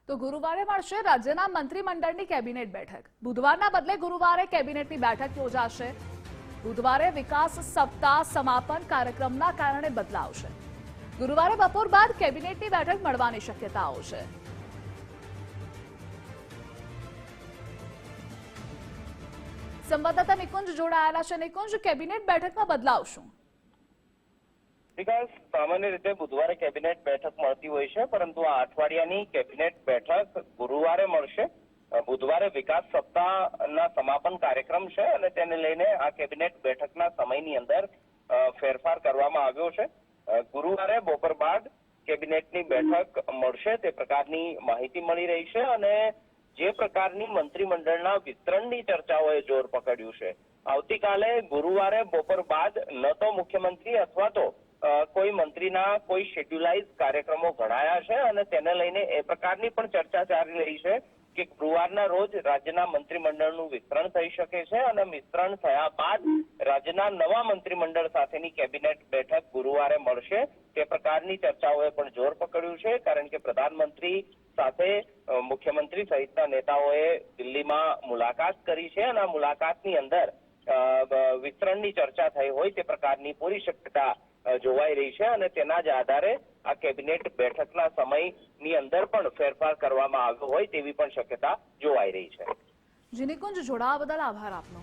તો ગુરુવારે મળશે રાજ્યના મંત્રીમંડળની કેબિનેટ બેઠક। બુધવારના બદલે ગુરુવારે કેબિનેટની બેઠક યોજાશે। બુધવારે વિકાસ સપ્તાહ સમાપન કાર્યક્રમના કારણે બદલાવ છે। ગુરુવારે બપોર બાદ કેબિનેટની બેઠક મળવાની શક્યતાઓ છે। સંવાદદાતા નિકુંજ જોડાયેલા છે। નિકુંજ, કેબિનેટ બેઠકમાં બદલાવ શું? વિકાસ, સામાન્ય રીતે બુધવારે કેબિનેટ બેઠક મળતી હોય છે, પરંતુ આ અઠવાડિયાની કેબિનેટ બેઠક ગુરુવારે મળશે। બુધવારે વિકાસ સપ્તાહના સમાપન કાર્યક્રમ છે અને તેને લઈને આ કેબિનેટ બેઠકના સમયની અંદર ફેરફાર કરવામાં આવ્યો છે। ગુરુવારે બપોર બાદ કેબિનેટની બેઠક મળશે તે પ્રકારની માહિતી મળી રહી છે અને જે પ્રકારની મંત્રીમંડળના વિસ્તરણની ચર્ચાઓએ જોર પકડ્યું છે, આવતીકાલે ગુરુવારે બપોર બાદ ન તો મુખ્યમંત્રી અથવા તો કોઈ મંત્રીના કોઈ શેડ્યુલાઇઝ કાર્યક્રમો ઘડાયા છે અને તેને લઈને એ પ્રકારની પણ ચર્ચા ચાલી રહી છે કે ગુરુવારના રોજ રાજ્યના મંત્રીમંડળનું વિસ્તરણ થઈ શકે છે અને વિસ્તરણ થયા બાદ રાજ્યના નવા મંત્રીમંડળ સાથેની કેબિનેટ બેઠક ગુરુવારે મળશે તે પ્રકારની ચર્ચાઓએ પણ જોર પકડ્યું છે, કારણ કે પ્રધાનમંત્રી સાથે મુખ્યમંત્રી સહિતના નેતાઓએ દિલ્હીમાં મુલાકાત કરી છે અને આ મુલાકાતની અંદર વિસ્તરણની ચર્ચા થઈ હોય તે પ્રકારની પૂરી શક્યતા જોવાઈ રહી છે અને તેના જ આધારે આ કેબિનેટ બેઠકના સમયની અંદર પણ ફેરફાર કરવામાં આવ્યો હોય તેવી પણ શક્યતા જોવાઈ રહી છે। નિકુંજ, જોડાવા બદલ આભાર આપનો।